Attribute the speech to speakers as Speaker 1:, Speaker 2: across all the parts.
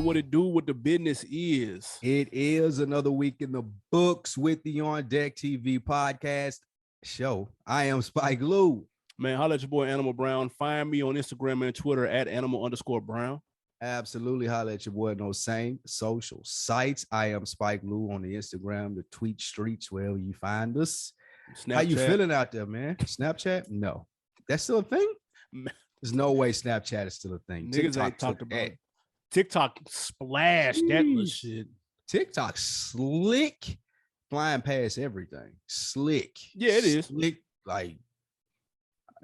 Speaker 1: what it do, what the business is.
Speaker 2: It is another week in the books with the On Deck TV podcast show. I am Spike Lou.
Speaker 1: Man, holla at your boy Animal Brown. Find me on Instagram and Twitter at Animal_Brown.
Speaker 2: Absolutely, holla at your boy on those same social sites. I am Spike Lou on the Instagram, the tweet streets, wherever you find us. Snapchat. How you feeling out there, man? Snapchat? No. That's still a thing? There's no way Snapchat is still a thing.
Speaker 1: Niggas TikTok ain't talked about it. TikTok splashed that little shit.
Speaker 2: TikTok slick, flying past everything. Slick.
Speaker 1: Yeah, it is.
Speaker 2: Slick, like.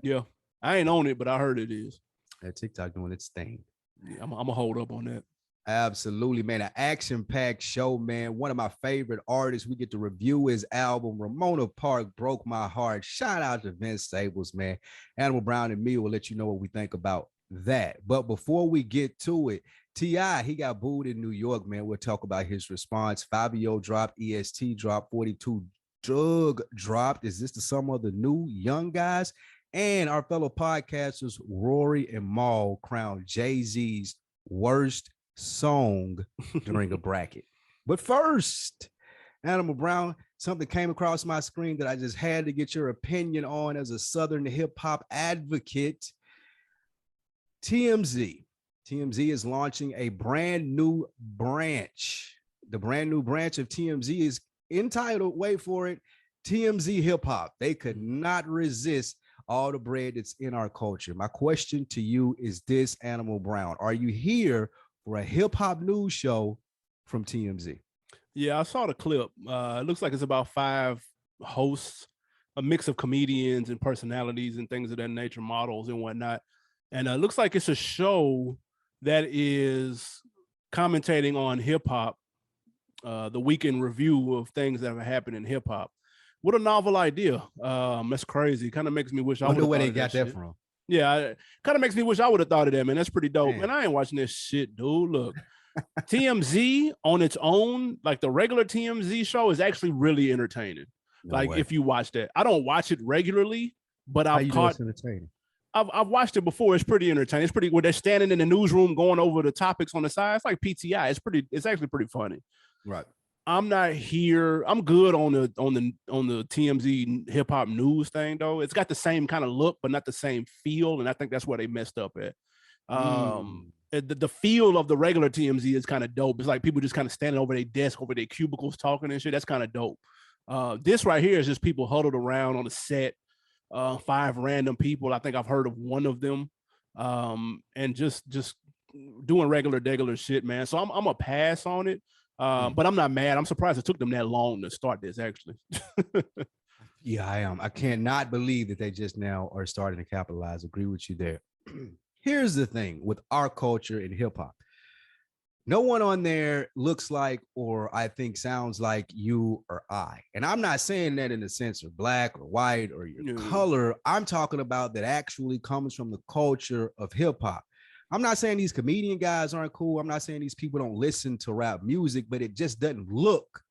Speaker 1: Yeah, I ain't on it, but I heard it is.
Speaker 2: Yeah, TikTok doing its thing.
Speaker 1: Yeah, I'm gonna hold up on that.
Speaker 2: Absolutely, man. An action-packed show, man. One of my favorite artists. We get to review his album. Ramona Park broke my heart. Shout out to Vince Staples, man. Animal Brown and me will let you know what we think about that. But before we get to it, TI, he got booed in New York, man. We'll talk about his response. Fabio dropped, EST dropped, 42 Doug dropped. Is this the sum of the new young guys? And our fellow podcasters, Rory and Maul, crowned Jay-Z's worst song during a bracket. But first, Animal Brown, something came across my screen that I just had to get your opinion on as a Southern hip-hop advocate. TMZ is launching a brand new branch. The brand new branch of TMZ is entitled, wait for it, TMZ Hip Hop. They could not resist all the bread that's in our culture. My question to you is this, Animal Brown. Are you here for a hip hop news show from TMZ?
Speaker 1: Yeah, I saw the clip. It looks like it's about 5 hosts, a mix of comedians and personalities and things of that nature, models and whatnot. And it looks like it's a show that is commentating on hip hop, the weekend review of things that have happened in hip hop. What a novel idea. That's crazy. Kind of makes me wish I would have
Speaker 2: where they got that from.
Speaker 1: Yeah, it kind of makes me wish I would have thought of that, man. That's pretty dope. Man, I ain't watching this shit, dude. Look, TMZ on its own, like the regular TMZ show, is actually really entertaining. If you watch that. I don't watch it regularly, but I've caught entertaining. I've watched it before. It's pretty entertaining. It's pretty where they're standing in the newsroom going over the topics on the side. It's like PTI. It's actually pretty funny.
Speaker 2: Right.
Speaker 1: I'm not here. I'm good on the TMZ hip hop news thing though. It's got the same kind of look, but not the same feel, and I think that's where they messed up at. The feel of the regular TMZ is kind of dope. It's like people just kind of standing over their desk, over their cubicles, talking and shit. That's kind of dope. This right here is just people huddled around on a set. 5 random people. I think I've heard of one of them, and just doing regular shit, man. So I'm a pass on it. But I'm not mad. I'm surprised it took them that long to start this, actually.
Speaker 2: Yeah, I am. I cannot believe that they just now are starting to capitalize. Agree with you there. Here's the thing with our culture in hip hop. No one on there looks like, or I think sounds like you or I. And I'm not saying that in the sense of black or white or your color. I'm talking about that actually comes from the culture of hip hop. I'm not saying these comedian guys aren't cool. I'm not saying these people don't listen to rap music, but it just doesn't look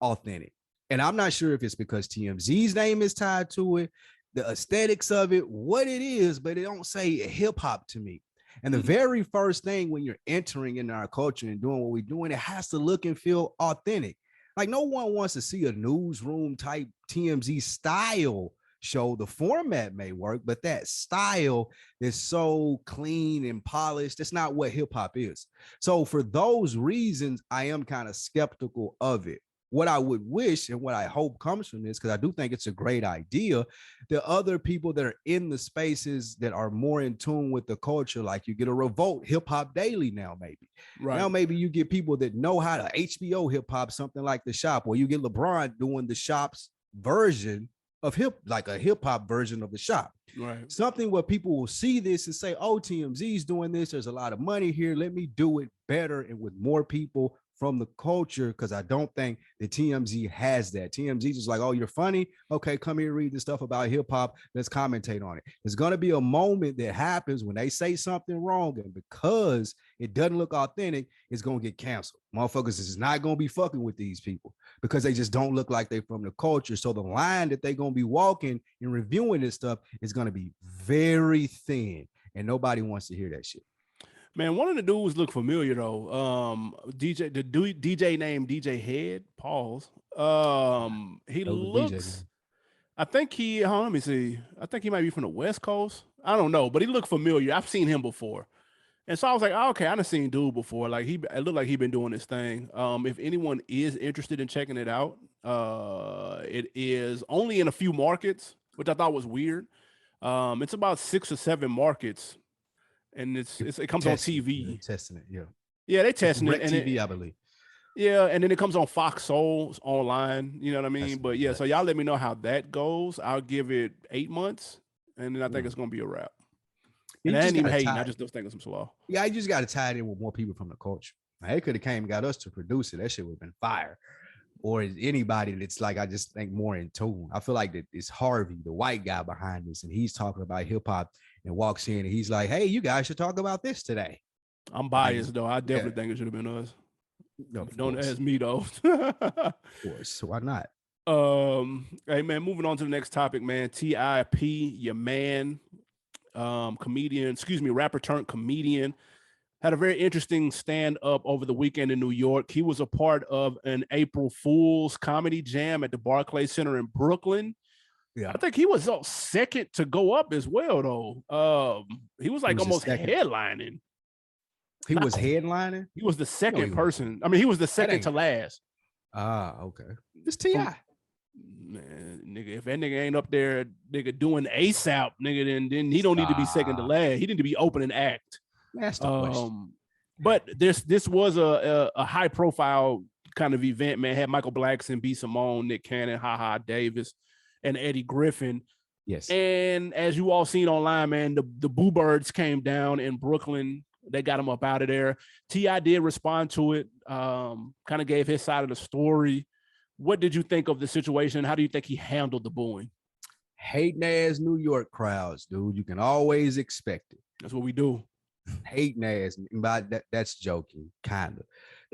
Speaker 2: authentic. And I'm not sure if it's because TMZ's name is tied to it, the aesthetics of it, what it is, but it don't say hip hop to me. And the very first thing when you're entering into our culture and doing what we're doing, it has to look and feel authentic. Like no one wants to see a newsroom type TMZ style show. The format may work, but that style is so clean and polished. That's not what hip hop is. So for those reasons, I am kind of skeptical of it. What I would wish and what I hope comes from this, because I do think it's a great idea, the other people that are in the spaces that are more in tune with the culture, like you get a Revolt Hip Hop Daily now, maybe. Right. Now maybe you get people that know how to HBO hip hop, something like The Shop, or you get LeBron doing The Shop's version of like a hip hop version of The Shop. Right. Something where people will see this and say, oh, TMZ's doing this. There's a lot of money here. Let me do it better and with more people from the culture, because I don't think the TMZ has that. TMZ is like, oh, you're funny. Okay, come here, read the stuff about hip hop. Let's commentate on it. There's going to be a moment that happens when they say something wrong, and because it doesn't look authentic, it's going to get canceled. Motherfuckers is not going to be fucking with these people because they just don't look like they're from the culture. So the line that they're going to be walking and reviewing this stuff is going to be very thin, and nobody wants to hear that shit.
Speaker 1: Man, one of the dudes look familiar though. DJ named DJ Head. Pause. He
Speaker 2: That was a DJ
Speaker 1: looks.
Speaker 2: name.
Speaker 1: I think he. Hold on, let me see. I think he might be from the West Coast. I don't know, but he looked familiar. I've seen him before, and so I was like, oh, okay, I done seen dude before. Like it looked like he been doing this thing. If anyone is interested in checking it out, it is only in a few markets, which I thought was weird. It's about 6 or 7 markets, and it comes on
Speaker 2: Testing,
Speaker 1: TV.
Speaker 2: testing it, yeah.
Speaker 1: Yeah, they
Speaker 2: It's
Speaker 1: testing it,
Speaker 2: Direct
Speaker 1: and
Speaker 2: TV, I believe.
Speaker 1: yeah, and then it comes on Fox Soul online. You know what I
Speaker 2: That's
Speaker 1: mean?
Speaker 2: what
Speaker 1: But
Speaker 2: it
Speaker 1: yeah, so
Speaker 2: does.
Speaker 1: y'all let me know how that goes. I'll give it 8 months, and then I think
Speaker 2: Mm.
Speaker 1: it's gonna be a wrap.
Speaker 2: You
Speaker 1: And I
Speaker 2: just
Speaker 1: ain't even
Speaker 2: gotta
Speaker 1: hating. I
Speaker 2: tie.
Speaker 1: just was thinking some slaw.
Speaker 2: Yeah, I just gotta tie it in with more people from the culture. They could have came and got us to produce it. That shit would have been fire. Or is anybody that's like, I just think more in tune. I feel like that it's Harvey, the white guy behind this, and he's talking about hip hop and walks in and he's like, "Hey, you guys should talk about this today."
Speaker 1: I'm
Speaker 2: Like,
Speaker 1: biased though. I
Speaker 2: yeah,
Speaker 1: definitely think it should have been us.
Speaker 2: of
Speaker 1: Don't
Speaker 2: course,
Speaker 1: ask me though.
Speaker 2: of course. Why not?
Speaker 1: Hey man, moving on to the next topic, man. TIP, your man, comedian, excuse me, rapper turned comedian, had a very interesting stand up over the weekend in New York. He was a part of an April Fool's comedy jam at the Barclays Center in Brooklyn.
Speaker 2: Yeah,
Speaker 1: I think he was second to go up as well, though. He was
Speaker 2: he
Speaker 1: like
Speaker 2: was the
Speaker 1: almost
Speaker 2: second.
Speaker 1: headlining.
Speaker 2: He
Speaker 1: Not
Speaker 2: was
Speaker 1: qu-
Speaker 2: headlining.
Speaker 1: he was the
Speaker 2: No, he
Speaker 1: second
Speaker 2: was.
Speaker 1: person. I mean, he was the
Speaker 2: That
Speaker 1: second
Speaker 2: ain't.
Speaker 1: to last.
Speaker 2: Ah, okay. It's Ti.
Speaker 1: From man, nigga, if that nigga ain't up there, nigga doing ASAP, nigga, then he don't need to be second to
Speaker 2: Stop.
Speaker 1: last. He need to be opening act.
Speaker 2: That's the question.
Speaker 1: But this was a high profile kind of event, man. Had Michael Blackson, B. Simone, Nick Cannon, HaHa Davis, and Eddie Griffin.
Speaker 2: Yes.
Speaker 1: And as you all seen online, man, the Boo Birds came down in Brooklyn. They got him up out of there. T.I. did respond to it, kind of gave his side of the story. What did you think of the situation? How do you think he handled the booing?
Speaker 2: Hating ass New York crowds, dude. You can always expect it.
Speaker 1: That's what we do.
Speaker 2: Hating ass, but that's joking, kind of.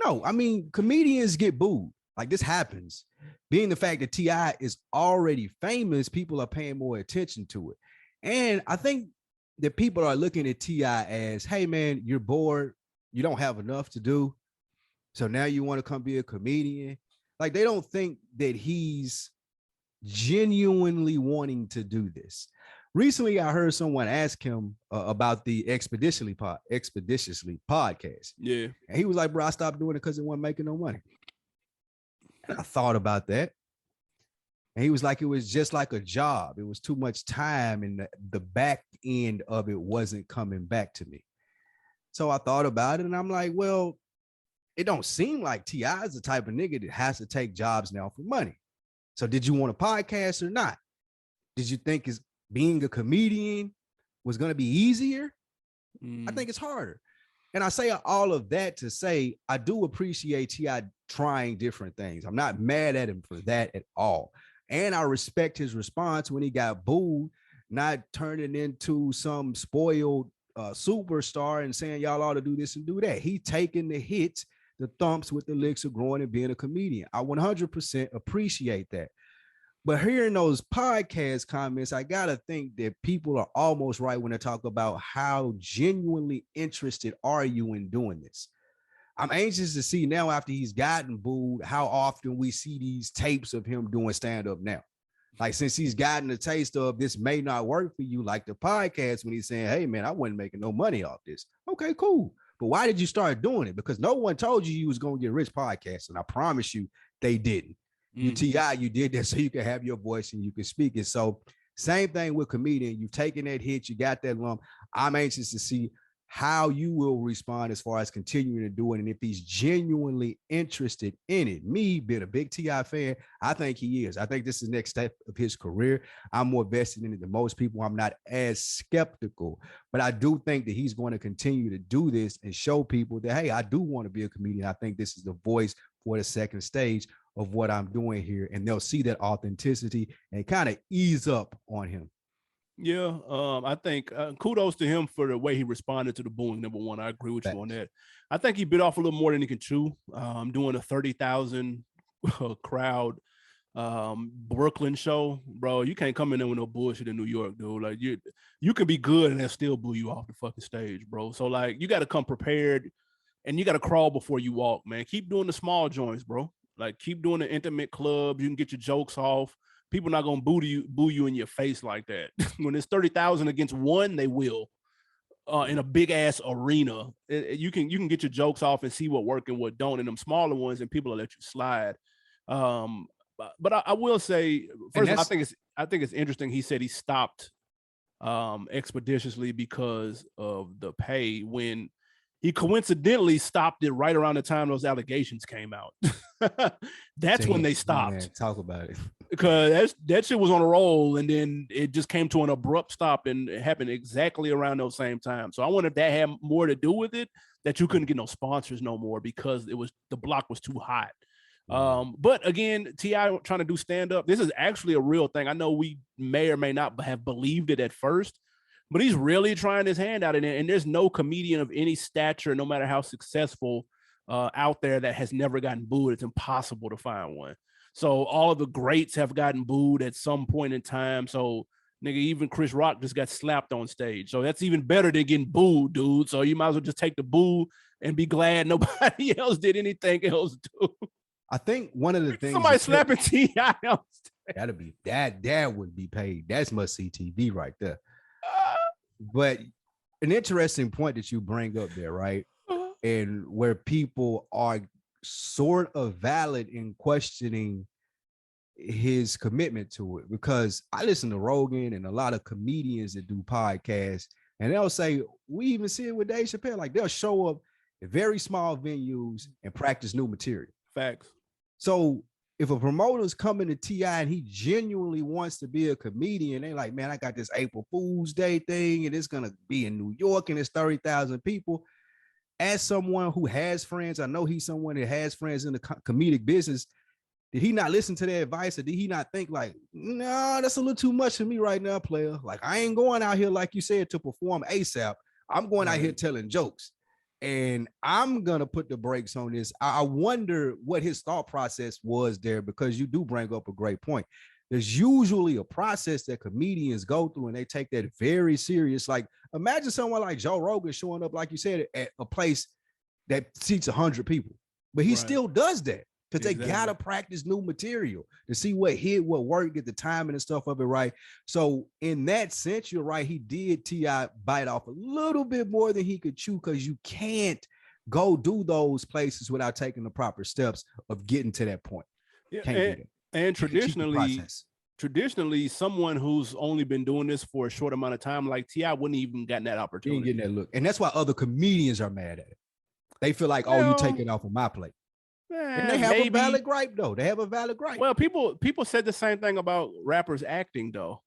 Speaker 2: No, I mean, comedians get booed. Like this happens. Being the fact that T.I. is already famous, people are paying more attention to it. And I think that people are looking at T.I. as, hey, man, you're bored. You don't have enough to do. So now you want to come be a comedian. Like they don't think that he's genuinely wanting to do this. Recently, I heard someone ask him about the Expeditiously podcast.
Speaker 1: Yeah.
Speaker 2: And he was like, bro, I stopped doing it because it wasn't making no money. And I thought about that. And he was like, it was just like a job. It was too much time and the back end of it wasn't coming back to me. So I thought about it and I'm like, well, it don't seem like T.I. is the type of nigga that has to take jobs now for money. So did you want a podcast or not? Did you think is being a comedian was going to be easier? I think it's harder. And I say all of that to say, I do appreciate T.I. trying different things. I'm not mad at him for that at all. And I respect his response when he got booed, not turning into some spoiled superstar and saying y'all ought to do this and do that. He taking the hits, the thumps with the licks of growing and being a comedian. I 100% appreciate that. But hearing those podcast comments, I got to think that people are almost right when they talk about how genuinely interested are you in doing this. I'm anxious to see now after he's gotten booed, how often we see these tapes of him doing stand-up now. Like since he's gotten a taste of this may not work for you, like the podcast when he's saying, hey man, I wasn't making no money off this. Okay, cool. But why did you start doing it? Because no one told you was going to get rich podcasting. I promise you they didn't. You T.I., you did that so you can have your voice and you can speak it. So same thing with comedian. You've taken that hit, you got that lump. I'm anxious to see how you will respond as far as continuing to do it. And if he's genuinely interested in it. Me being a big T.I. fan, I think he is. I think this is the next step of his career. I'm more vested in it than most people. I'm not as skeptical, but I do think that he's going to continue to do this and show people that, hey, I do want to be a comedian. I think this is the voice for the second stage of what I'm doing here. And they'll see that authenticity and kind of ease up on him.
Speaker 1: Yeah, I think kudos to him for the way he responded to the booing. Number one, I agree with you on that. I think he bit off a little more than he can chew. Doing a 30,000 crowd Brooklyn show, bro. You can't come in there with no bullshit in New York, dude. Like you can be good and they'll still boo you off the fucking stage, bro. So like you got to come prepared and you got to crawl before you walk, man. Keep doing the small joints, bro. Like keep doing the intimate clubs. You can get your jokes off. People not gonna boo you in your face like that. When it's 30,000 against one, they will. In a big ass arena, you can get your jokes off and see what work and what don't. In them smaller ones, and people will let you slide. But I will say, first of all, I think it's interesting. He said he stopped expeditiously because of the pay when he coincidentally stopped it right around the time those allegations came out. That's when they stopped.
Speaker 2: Man, talk about it.
Speaker 1: Because that shit was on a roll and then it just came to an abrupt stop and it happened exactly around those same time. So I wonder if that had more to do with it, that you couldn't get no sponsors no more because the block was too hot. But again, TI trying to do stand up. This is actually a real thing. I know we may or may not have believed it at first, but he's really trying his hand out in it. And there's no comedian of any stature, no matter how successful, out there that has never gotten booed. It's impossible to find one. So all of the greats have gotten booed at some point in time. So nigga, even Chris Rock just got slapped on stage. So that's even better than getting booed, dude. So you might as well just take the boo and be glad nobody else did anything else, dude.
Speaker 2: I think one of the things
Speaker 1: somebody slapping T.I.
Speaker 2: that'd be that would be paid. That's must see TV right there. But an interesting point that you bring up there, right? And where people are sort of valid in questioning his commitment to it, because I listen to Rogan and a lot of comedians that do podcasts, and they'll say, we even see it with Dave Chappelle, like they'll show up at very small venues and practice new material.
Speaker 1: Facts.
Speaker 2: So if a promoter's coming to TI and he genuinely wants to be a comedian, they like, man, I got this April Fool's Day thing and it's going to be in New York and it's 30,000 people. As someone who has friends, I know he's someone that has friends in the comedic business. Did he not listen to their advice, or did he not think like, no, that's a little too much for me right now, player? Like, I ain't going out here, like you said, to perform ASAP. I'm going out here telling jokes. And I'm going to put the brakes on this. I wonder what his thought process was there, because you do bring up a great point. There's usually a process that comedians go through and they take that very serious. Like imagine someone like Joe Rogan showing up, like you said, at a place that seats 100 people, but he still does that because they got to practice new material to see what hit, what worked, get the timing and stuff of it right. So in that sense, you're right. He did T.I. bite off a little bit more than he could chew, because you can't go do those places without taking the proper steps of getting to that point.
Speaker 1: Yeah, can't do that. And traditionally, someone who's only been doing this for a short amount of time, like T.I., wouldn't even gotten that opportunity.
Speaker 2: He ain't getting that look. And that's why other comedians are mad at it. They feel like, oh, you taking off of my plate. And they have a valid gripe, though. They have a valid gripe.
Speaker 1: Well, people said the same thing about rappers acting, though.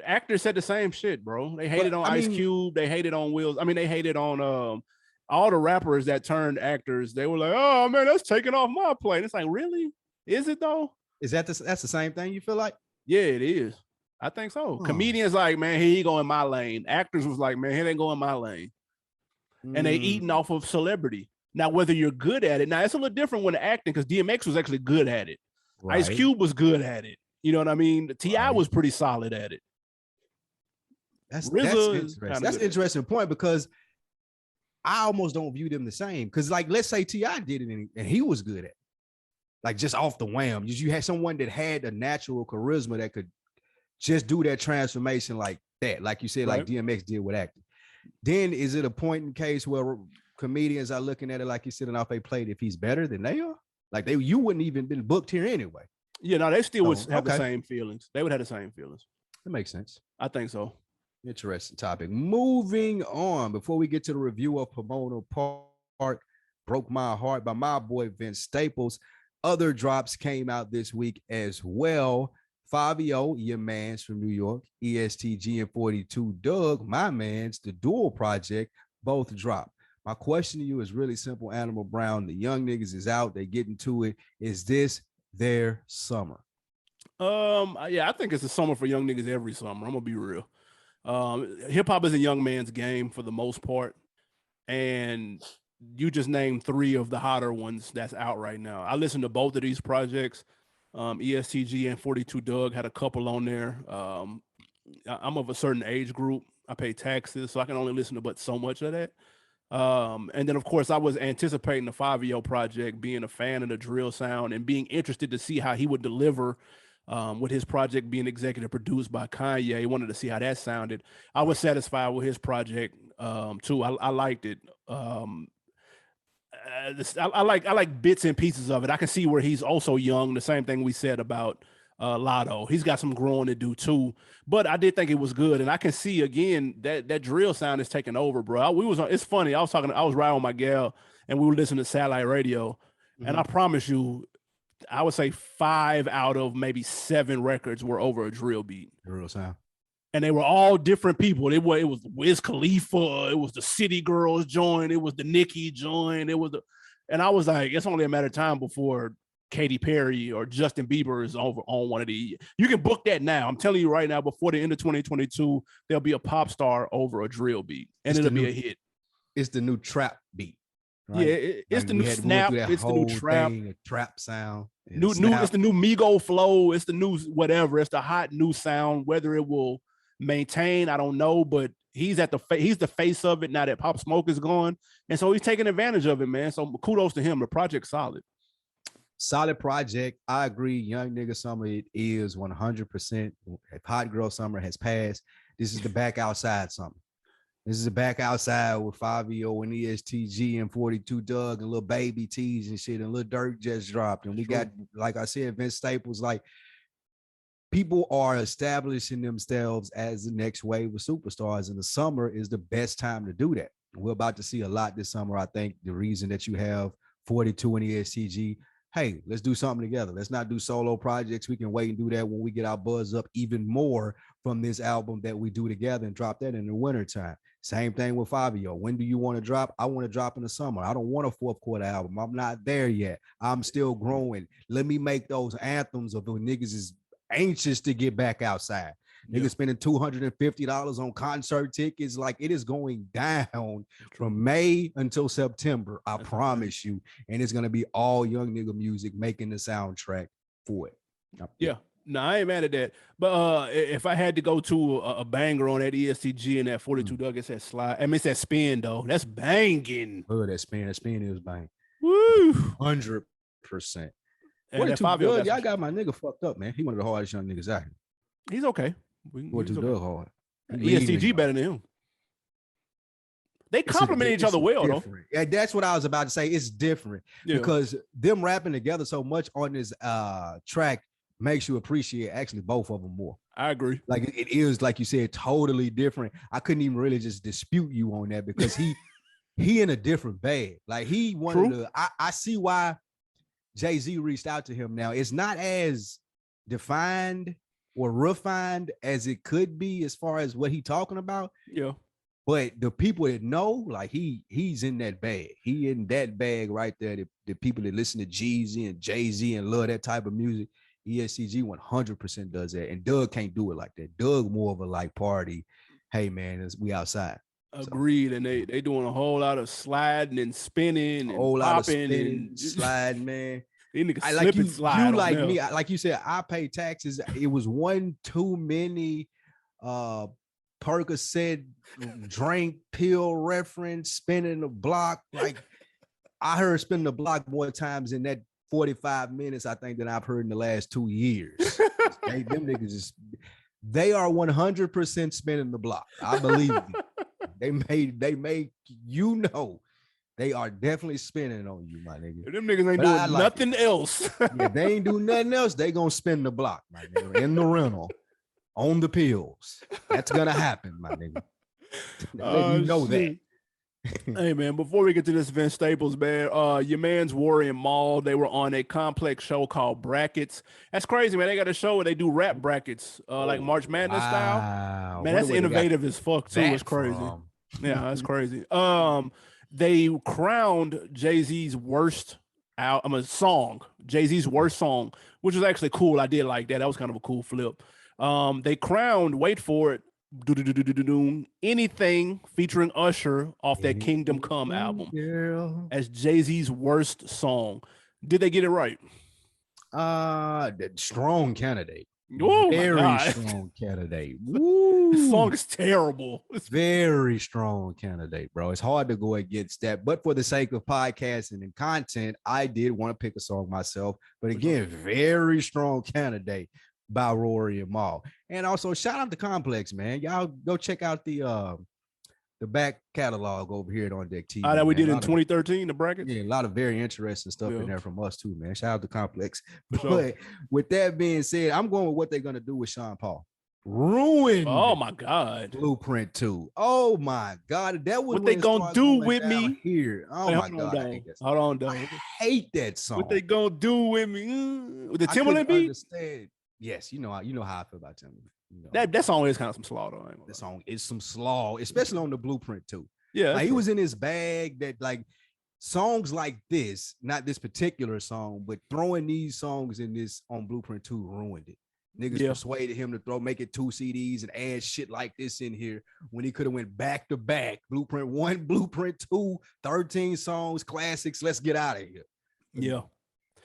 Speaker 1: Actors said the same shit, bro. They hated on Ice Cube. They hated on Will. I mean, they hated on all the rappers that turned actors. They were like, oh, man, that's taking off my plate. It's like, really? Is it, though?
Speaker 2: Is that's the same thing you feel like?
Speaker 1: Yeah, it is. I think so. Comedians like, man, here you go in my lane. Actors was like, man, here they go in my lane. And they eating off of celebrity. Now, whether you're good at it, now it's a little different when acting, because DMX was actually good at it. Right. Ice Cube was good at it. You know what I mean? T.I. was pretty solid at it.
Speaker 2: That's interesting. That's an interesting point, because I almost don't view them the same. Because, like, let's say T.I. did it and he was good at it. Like, just off the wham. You had someone that had a natural charisma that could just do that transformation like that. Like you said, like DMX did with acting. Then is it a point in case where comedians are looking at it like he's sitting off a plate if he's better than they are? Like you wouldn't even been booked here anyway.
Speaker 1: Yeah, no, they still would have the same feelings. They would have the same feelings.
Speaker 2: That makes sense.
Speaker 1: I think so.
Speaker 2: Interesting topic. Moving on, before we get to the review of Pomona Park, Broke My Heart by my boy Vince Staples. Other drops came out this week as well. Fabio, your man's from New York, ESTG and 42 Doug, my man's The Dual Project, both dropped. My question to you is really simple, Animal Brown. The young niggas is out. They getting to it. Is this their summer?
Speaker 1: Yeah, I think it's a summer for young niggas every summer. I'm gonna be real. Hip hop is a young man's game for the most part, and you just named three of the hotter ones that's out right now. I listened to both of these projects. ESTG and 42 Doug had a couple on there. I'm of a certain age group. I pay taxes, so I can only listen to but so much of that. And then of course I was anticipating the 5EO project, being a fan of the drill sound and being interested to see how he would deliver with his project being executive produced by Kanye. I wanted to see how that sounded. I was satisfied with his project too. I liked it. I like bits and pieces of it. I can see where he's also young. The same thing we said about Lotto. He's got some growing to do too. But I did think it was good, and I can see again that drill sound is taking over, bro. It's funny. I was riding with my gal, and we were listening to satellite radio, and I promise you, I would say 5 out of maybe 7 records were over a drill beat.
Speaker 2: Drill sound.
Speaker 1: And they were all different people. It was Wiz Khalifa, it was the City Girls joint, it was the Nicki joint, and I was like, it's only a matter of time before Katy Perry or Justin Bieber is over on one of these. You can book that now. I'm telling you right now, before the end of 2022, there'll be a pop star over a drill beat, and it'll be a hit.
Speaker 2: It's the new trap beat.
Speaker 1: Right? Yeah, it's the new snap. It's the new trap.
Speaker 2: Trap sound.
Speaker 1: It's the new Migo flow. It's the new whatever. It's the hot new sound. Whether it will maintain, I don't know, but he's the face of it now that Pop Smoke is gone, and so he's taking advantage of it, man. So kudos to him. The project's solid
Speaker 2: project. I agree. Young Nigga Summer, it is 100%. Hot Girl Summer has passed. This is the back outside summer. This is a back outside with 5EO and ESTG and 42 Doug and little Baby T's and shit, and Lil Durk just dropped, and we got, like I said, Vince Staples. Like, people are establishing themselves as the next wave of superstars, and the summer is the best time to do that. We're about to see a lot this summer. I think the reason that you have 42 and ESTG, hey, let's do something together. Let's not do solo projects. We can wait and do that when we get our buzz up even more from this album that we do together and drop that in the wintertime. Same thing with 5EO. When do you want to drop? I want to drop in the summer. I don't want a fourth quarter album. I'm not there yet. I'm still growing. Let me make those anthems of when niggas is anxious to get back outside. Niggas spending $250 on concert tickets. Like, it is going down from May until September. I promise you. And it's going to be all young nigga music making the soundtrack for it.
Speaker 1: Yeah. No, I ain't mad at that. But if I had to go to a banger on that ESTG and that 42 Doug, it said slide. I mean, it's that spin though. That's banging.
Speaker 2: Oh, that spin is bang.
Speaker 1: Woo.
Speaker 2: 100%.
Speaker 1: And
Speaker 2: Doug, y'all got my nigga fucked up, man. He one of the hardest young niggas out here.
Speaker 1: He's okay.
Speaker 2: 42 Doug hard.
Speaker 1: ESTG better than him. They compliment each other well, though.
Speaker 2: Yeah, that's what I was about to say. It's different because them rapping together so much on this track makes you appreciate actually both of them more.
Speaker 1: I agree.
Speaker 2: Like, it is, like you said, totally different. I couldn't even really just dispute you on that because he in a different bag. Like, he wanted to. I see why Jay-Z reached out to him now. It's not as defined or refined as it could be as far as what he talking about.
Speaker 1: Yeah.
Speaker 2: But the people that know, like, he's in that bag. He in that bag right there. The people that listen to Jeezy and Jay-Z and love that type of music, ESCG 100% does that. And Doug can't do it like that. Doug more of a like party. Hey man, we outside.
Speaker 1: Agreed. So, and they doing a whole lot of sliding and spinning and a whole lot of spinning
Speaker 2: and sliding, man.
Speaker 1: I like you,
Speaker 2: slide. You like me. Like you said, I pay taxes. It was one too many Percocet drink pill reference, spinning the block. Like, I heard spinning the block more times in that 45 minutes, I think, than I've heard in the last 2 years. Them niggas they are 100% spinning the block. I believe you. They made they are definitely spinning on you, my nigga.
Speaker 1: Them niggas ain't doing nothing else.
Speaker 2: Yeah, they ain't doing nothing else. They gonna spin the block, my nigga, in the rental, on the pills. That's gonna happen, my nigga. You know that.
Speaker 1: Hey man, before we get to this Vince Staples, man, your man's Warrior and Maul, they were on a complex show called Brackets. That's crazy, man. They got a show where they do rap brackets, like March Madness style. Man, that's innovative as fuck too. It's crazy. Yeah, that's crazy. They crowned Jay-Z's worst song, Jay-Z's worst song, which was actually cool. I did like that. That was kind of a cool flip. They crowned, wait for it, Anything featuring Usher off that Kingdom Come album as Jay-Z's worst song. Did they get it right?
Speaker 2: Strong candidate.
Speaker 1: Oh my
Speaker 2: Very
Speaker 1: God.
Speaker 2: strong candidate.
Speaker 1: This
Speaker 2: Woo.
Speaker 1: song is terrible. It's
Speaker 2: Very strong candidate, bro. It's hard to go against that. But for the sake of podcasting and content, I did want to pick a song myself. But again, very strong candidate by Rory and Mal. And also shout out to Complex, man. Y'all go check out the back catalog over here at On Deck TV.
Speaker 1: that we did in
Speaker 2: of,
Speaker 1: 2013, the brackets.
Speaker 2: yeah, a lot of very interesting stuff in there from us too, man. Shout out to Complex. But
Speaker 1: sure.
Speaker 2: with that being said, I'm going with what they're gonna do with Sean Paul. Ruined.
Speaker 1: Oh my God.
Speaker 2: Blueprint 2. Oh my God. That was
Speaker 1: what they gonna do with me
Speaker 2: here. Oh
Speaker 1: hey,
Speaker 2: my God. I hate that song.
Speaker 1: Hold on, though.
Speaker 2: I hate that song.
Speaker 1: What they gonna do with me? With the Timberland beat?
Speaker 2: Understand. Yes, you know how I feel about Timberland. You
Speaker 1: know. That song is kind of some slaw, though.
Speaker 2: That song is some slaw, especially on the Blueprint 2.
Speaker 1: Yeah,
Speaker 2: like, he was in his bag. That like songs like this, not this particular song, but throwing these songs in this on Blueprint 2 ruined it. Niggas persuaded him to make it 2 CDs and add shit like this in here when he could have went back to back. Blueprint 1, Blueprint 2, 13 songs, classics. Let's get out of here.
Speaker 1: Yeah.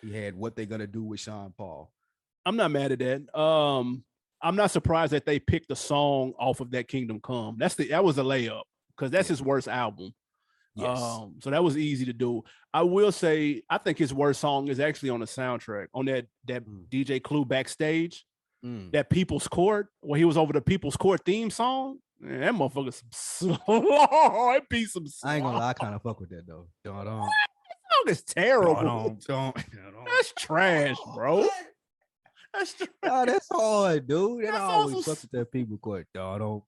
Speaker 2: He had What They Gonna Do with Sean Paul.
Speaker 1: I'm not mad at that. I'm not surprised that they picked a song off of that Kingdom Come. That was a layup because that's his worst album. Yes. So that was easy to do. I will say I think his worst song is actually on the soundtrack on that DJ Clue backstage. That People's Court, where he was over the People's Court theme song. Man, that motherfucker's some slow. Piece of slow.
Speaker 2: I ain't gonna lie, I kind of fuck with that though.
Speaker 1: That song is terrible.
Speaker 2: Don't.
Speaker 1: That's trash, bro.
Speaker 2: That's trash. Oh, that's hard, dude. That always fuck with that People's Court. Don't.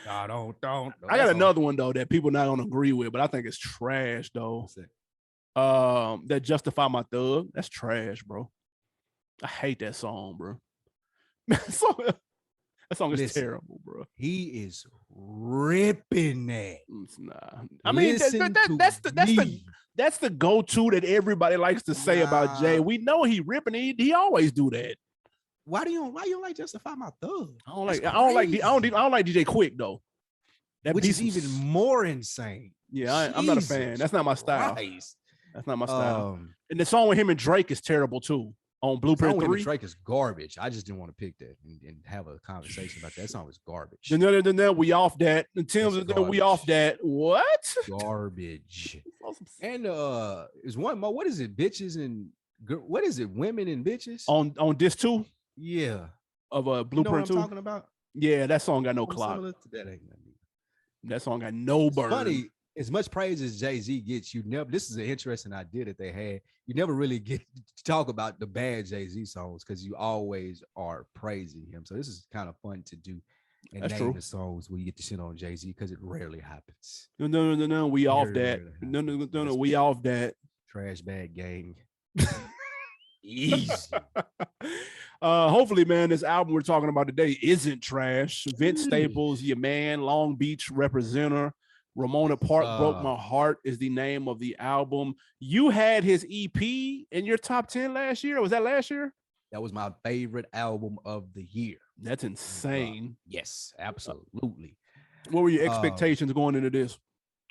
Speaker 2: I
Speaker 1: got another one though that people not gonna agree with, but I think it's trash though. That Justify My Thug. That's trash, bro. I hate that song, bro. That song is terrible, bro.
Speaker 2: He is ripping that.
Speaker 1: Nah. I mean, that's the go-to that everybody likes to say about Jay. We know he ripping. He always do that.
Speaker 2: Why you don't like Justify My Thug?
Speaker 1: I don't like DJ Quick though.
Speaker 2: Which is even more insane.
Speaker 1: Yeah, I'm not a fan. That's not my style. That's not my style. And the song with him and Drake is terrible too. On Blueprint 3.
Speaker 2: Drake is garbage. I just didn't want to pick that and have a conversation about that. That song is garbage.
Speaker 1: No, we off that. And Tim's we off that. What?
Speaker 2: Garbage. And is one more. What is it? Bitches and what is it? Women and bitches
Speaker 1: on this too.
Speaker 2: Yeah,
Speaker 1: of a Blueprint 2.
Speaker 2: Talking about.
Speaker 1: Yeah, that song got no clout. That song got no burn.
Speaker 2: Funny. As much praise as Jay-Z gets, this is an interesting idea that they had. You never really get to talk about the bad Jay-Z songs because you always are praising him. So this is kind of fun to do and
Speaker 1: That's
Speaker 2: name
Speaker 1: true.
Speaker 2: the songs where you get to shit on Jay-Z because it rarely happens.
Speaker 1: No. We off that. No. We off that.
Speaker 2: Trash bag gang. Easy.
Speaker 1: Hopefully, man, this album we're talking about today isn't trash. Vince Staples, your man, Long Beach representer. Ramona Park Broke My Heart is the name of the album. You had his EP in your top 10 last year. Was that last year?
Speaker 2: That was my favorite album of the year.
Speaker 1: That's insane.
Speaker 2: Yes, absolutely.
Speaker 1: What were your expectations going into this?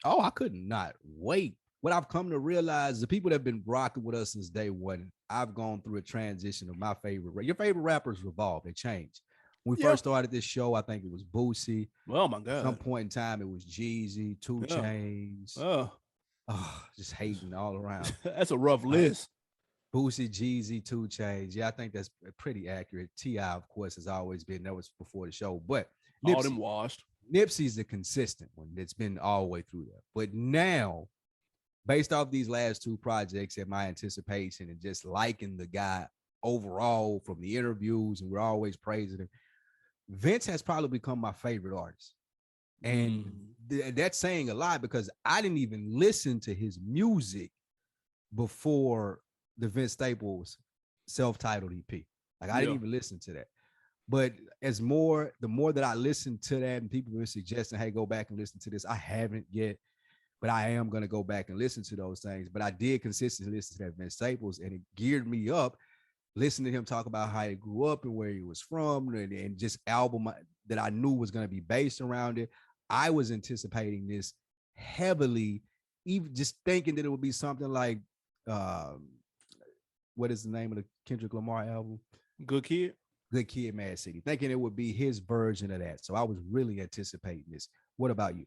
Speaker 2: Oh, I could not wait. What I've come to realize, the people that have been rocking with us since day one, I've gone through a transition of my favorite. Your favorite rappers evolve. They change. When we first started this show, I think it was Boosie.
Speaker 1: Oh my God.
Speaker 2: At some point in time, it was Jeezy, 2 Chainz. Just hating all around.
Speaker 1: That's a rough list.
Speaker 2: Boosie, Jeezy, 2 Chainz. Yeah, I think that's pretty accurate. TI, of course, has always been. That was before the show. But
Speaker 1: Nipsey, all them washed.
Speaker 2: Nipsey's the consistent one that's been all the way through there. But now, based off these last 2 projects and my anticipation and just liking the guy overall from the interviews, and we're always praising him, Vince has probably become my favorite artist. And that's saying a lot because I didn't even listen to his music before the Vince Staples self-titled EP. Like I didn't even listen to that. But the more that I listen to that and people were suggesting, hey, go back and listen to this. I haven't yet, but I am going to go back and listen to those things. But I did consistently listen to that Vince Staples, and it geared me up listening to him talk about how he grew up and where he was from and just album that I knew was going to be based around it. I was anticipating this heavily, even just thinking that it would be something like, what is the name of the Kendrick Lamar album?
Speaker 1: Good Kid.
Speaker 2: Good Kid, Mad City. Thinking it would be his version of that. So I was really anticipating this. What about you?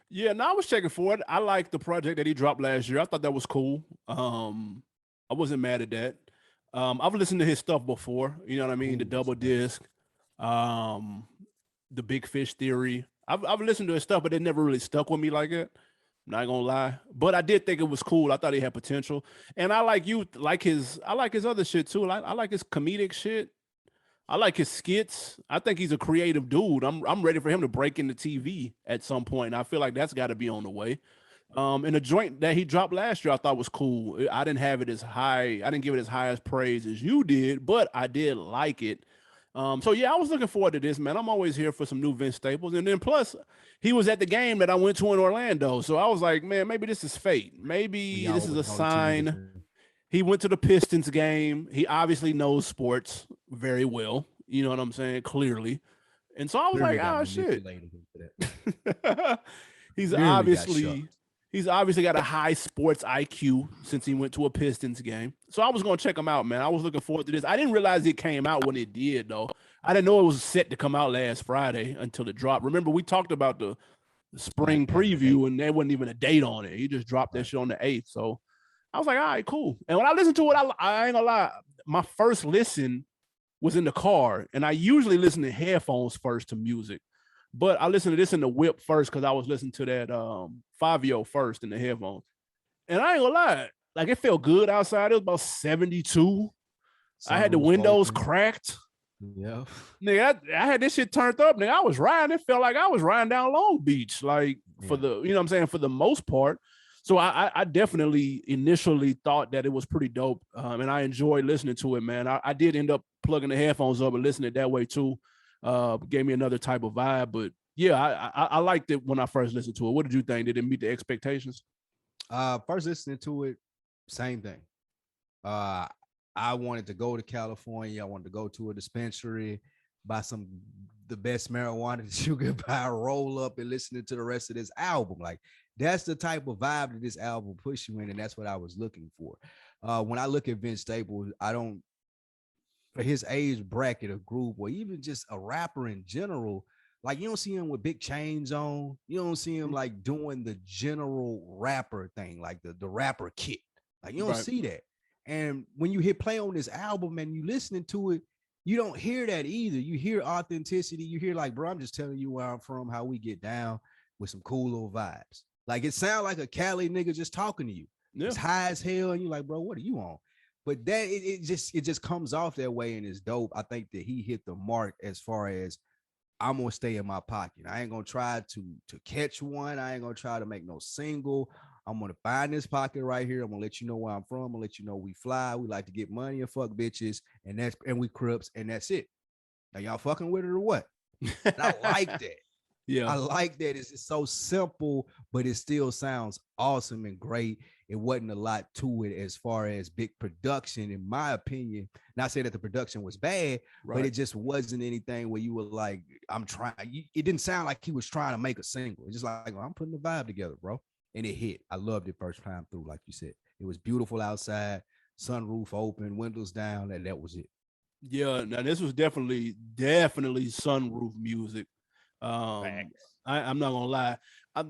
Speaker 1: Yeah, no, I was checking for it. I liked the project that he dropped last year. I thought that was cool. I wasn't mad at that. I've listened to his stuff before. You know what I mean? The
Speaker 2: Ooh,
Speaker 1: double disc, um, the Big Fish Theory. I've listened to his stuff, but it never really stuck with me like it. I'm not gonna lie, but I did think it was cool. I thought he had potential, and I like his other shit too. I like his comedic shit. I like his skits. I think he's a creative dude. I'm ready for him to break into TV at some point. And I feel like that's got to be on the way. And the joint that he dropped last year, I thought was cool. I didn't have it as high. I didn't give it as high as praise as you did, but I did like it. So yeah, I was looking forward to this, man. I'm always here for some new Vince Staples. And then plus, he was at the game that I went to in Orlando. So I was like, man, maybe this is fate. Maybe this is a sign. He went to the Pistons game. He obviously knows sports very well. You know what I'm saying? Clearly. And so I was like, oh shit. he's obviously got a high sports IQ since he went to a Pistons game. So I was gonna check him out, man. I was looking forward to this. I didn't realize it came out when it did, though. I didn't know it was set to come out last Friday until it dropped. Remember, we talked about the spring preview, and there wasn't even a date on it. He just dropped that shit on the 8th. So I was like, all right, cool. And when I listened to it, I ain't gonna lie, my first listen was in the car, and I usually listen to headphones first to music, but I listened to this in the whip first because I was listening to that Fabio first in the headphones. And I ain't gonna lie, like it felt good outside. It was about 72. I had the windows cracked.
Speaker 2: Yeah.
Speaker 1: Nigga, I had this shit turned up. Nigga, I was riding. It felt like I was riding down Long Beach, like for the, you know what I'm saying, for the most part. So I definitely initially thought that it was pretty dope, and I enjoyed listening to it, man. I did end up plugging the headphones up and listening that way too. Gave me another type of vibe, but yeah, I liked it when I first listened to it. What did you think? Did it meet the expectations?
Speaker 2: First listening to it, same thing. I wanted to go to California. I wanted to go to a dispensary, buy the best marijuana that you could buy, roll up and listening to the rest of this album. Like that's the type of vibe that this album puts you in, and that's what I was looking for. When I look at Vince Staples, I don't, for his age bracket, a group, or even just a rapper in general, like you don't see him with big chains on. You don't see him like doing the general rapper thing, like the rapper kit. Like you don't see that. And when you hit play on this album and you listening to it, you don't hear that either. You hear authenticity. You hear like, bro, I'm just telling you where I'm from, how we get down with some cool little vibes. Like it sounds like a Cali nigga just talking to you. Yeah. It's high as hell, and you're like, bro, what are you on? But that it just comes off that way and it's dope. I think that he hit the mark as far as I'm gonna stay in my pocket. I ain't gonna try to catch one. I ain't gonna try to make no single. I'm gonna find this pocket right here. I'm gonna let you know where I'm from. I'm gonna let you know we fly. We like to get money and fuck bitches, and we Crips, and that's it. Now y'all fucking with it or what? And I like that. Yeah, I like that. It's so simple, but it still sounds awesome and great. It wasn't a lot to it as far as big production, in my opinion. Not saying that the production was bad, but it just wasn't anything where you were like, I'm trying. It didn't sound like he was trying to make a single. It's just like, well, I'm putting the vibe together, bro. And it hit. I loved it first time through, like you said. It was beautiful outside, sunroof open, windows down, and that was it.
Speaker 1: Yeah, now this was definitely sunroof music. I'm not gonna lie.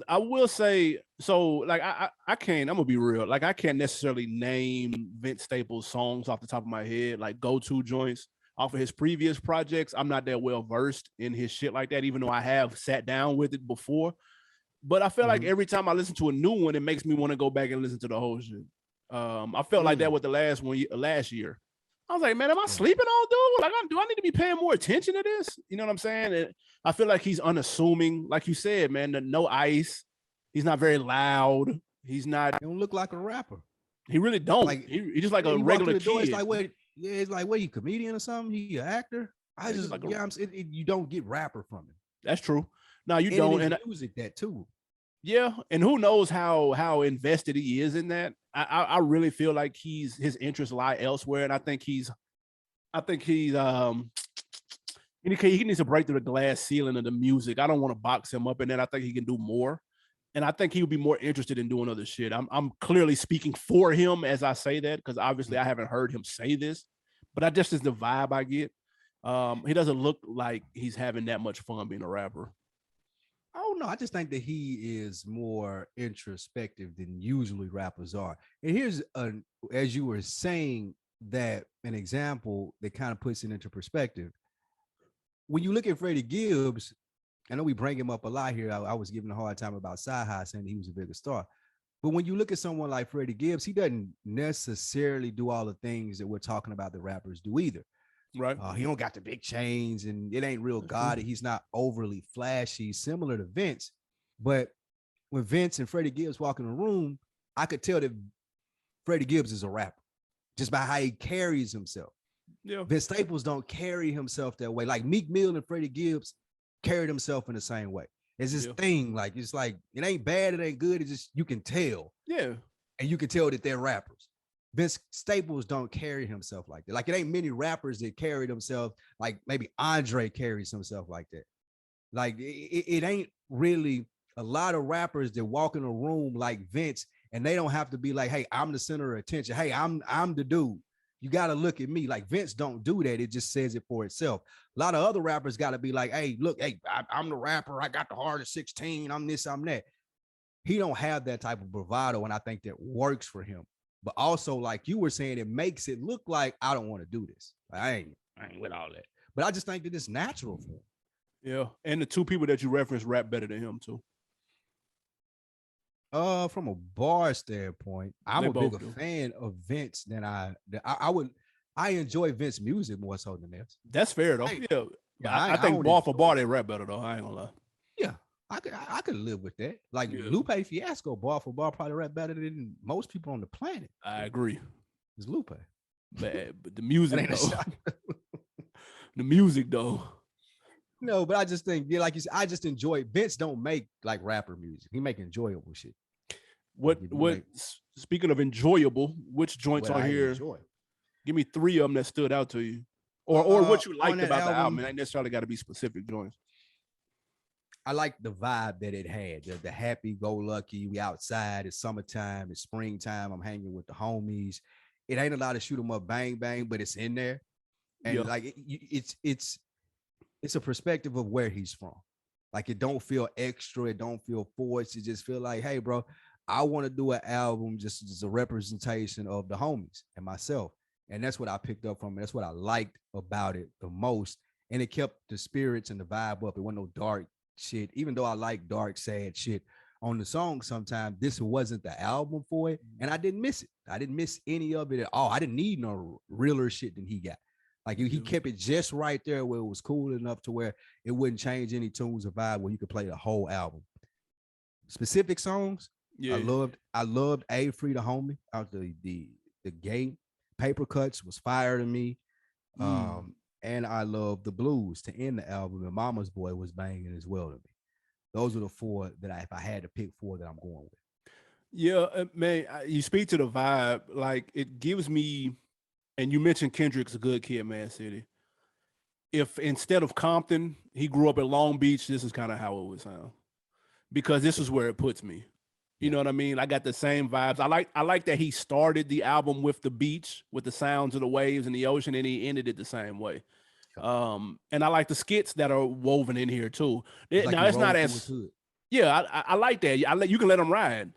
Speaker 1: I will say, so like I can't, I'm gonna be real. Like I can't necessarily name Vince Staples songs off the top of my head, like go-to joints off of his previous projects. I'm not that well versed in his shit like that, even though I have sat down with it before. But I feel like every time I listen to a new one, it makes me want to go back and listen to the whole shit. I felt like that with the last year. I was like, man, am I sleeping on dude? Like, do I need to be paying more attention to this? You know what I'm saying? And I feel like he's unassuming, like you said, man. No ice. He's not very loud. He's not.
Speaker 2: He don't look like a rapper.
Speaker 1: He really don't. Like he's just like a regular kid.
Speaker 2: Door, it's like, what? Yeah, it's like, what? He comedian or something? He an actor? I just like, you don't get rapper from him.
Speaker 1: That's true. No, you don't.
Speaker 2: And music that too.
Speaker 1: Yeah, and who knows how invested he is in that. I really feel like his interests lie elsewhere, and I think he needs to break through the glass ceiling of the music. I don't want to box him up, and then I think he can do more. And I think he would be more interested in doing other shit. I'm clearly speaking for him as I say that, because obviously I haven't heard him say this, but I just is the vibe I get. He doesn't look like he's having that much fun being a rapper.
Speaker 2: I don't know. I just think that he is more introspective than usually rappers are. And here's as you were saying, that an example that kind of puts it into perspective. When you look at Freddie Gibbs, I know we bring him up a lot here. I was giving a hard time about Sci-Hi saying he was a bigger star. But when you look at someone like Freddie Gibbs, he doesn't necessarily do all the things that we're talking about the rappers do either.
Speaker 1: Right.
Speaker 2: He don't got the big chains and it ain't real gaudy. He's not overly flashy, similar to Vince. But when Vince and Freddie Gibbs walk in the room, I could tell that Freddie Gibbs is a rapper just by how he carries himself.
Speaker 1: Yeah.
Speaker 2: Vince Staples don't carry himself that way. Like Meek Mill and Freddie Gibbs carried himself in the same way. It's this thing, like it's like it ain't bad, it ain't good. It's just you can tell.
Speaker 1: Yeah.
Speaker 2: And you can tell that they're rappers. Vince Staples don't carry himself like that. Like it ain't many rappers that carry themselves like maybe Andre carries himself like that. Like it ain't really a lot of rappers that walk in a room like Vince and they don't have to be like, hey, I'm the center of attention. Hey, I'm the dude. You got to look at me. Like Vince don't do that. It just says it for itself. A lot of other rappers got to be like, hey, look, hey, I'm the rapper. I got the heart of 16. I'm this, I'm that. He don't have that type of bravado. And I think that works for him. But also, like you were saying, it makes it look like I don't want to do this. I ain't with all that. But I just think that it's natural for him.
Speaker 1: Yeah. And the two people that you referenced rap better than him too.
Speaker 2: From a bar standpoint, I'm a bigger fan of Vince than I enjoy Vince music more so than this.
Speaker 1: That's fair though. I think bar for bar they rap better though. I ain't gonna lie.
Speaker 2: Yeah. I could live with that. Like Lupe Fiasco, bar for bar, probably rap better than most people on the planet.
Speaker 1: I agree.
Speaker 2: It's Lupe.
Speaker 1: But the music though. The music though.
Speaker 2: No, but I just think, like you said, I just enjoy it. Vince don't make like rapper music. He make enjoyable shit.
Speaker 1: Speaking of enjoyable, which joints are here? Enjoy. Give me 3 of them that stood out to you. Or what you liked about the album. It ain't necessarily got to be specific joints.
Speaker 2: I like the vibe that it had. The happy-go-lucky. We outside. It's summertime. It's springtime. I'm hanging with the homies. It ain't a lot of shoot 'em up, bang bang, but it's in there. And like it's a perspective of where he's from. Like it don't feel extra. It don't feel forced. It just feel like, hey, bro, I want to do an album just as a representation of the homies and myself. And that's what I picked up from it. That's what I liked about it the most. And it kept the spirits and the vibe up. It wasn't no dark shit. Even though I like dark, sad shit on the song sometimes, this wasn't the album for it. And I didn't miss it. I didn't miss any of it at all. I didn't need no realer shit than he got. Like he kept it just right there where it was cool enough to where it wouldn't change any tunes or vibe where you could play the whole album. Specific songs. Yeah. I loved A Free the Homie out the gate. Paper Cuts was fire to me. And I love the blues to end the album. And Mama's Boy was banging as well to me. Those are the 4 that if I had to pick 4 that I'm going with.
Speaker 1: Yeah, man, you speak to the vibe. Like it gives me, and you mentioned Kendrick's a good kid, Mad City. If instead of Compton, he grew up in Long Beach, this is kind of how it would sound. Because this is where it puts me. You know what I mean? I got the same vibes. I like that he started the album with the beach, with the sounds of the waves and the ocean, and he ended it the same way. And I like the skits that are woven in here too. Now it's not as I like that. You can let him ride.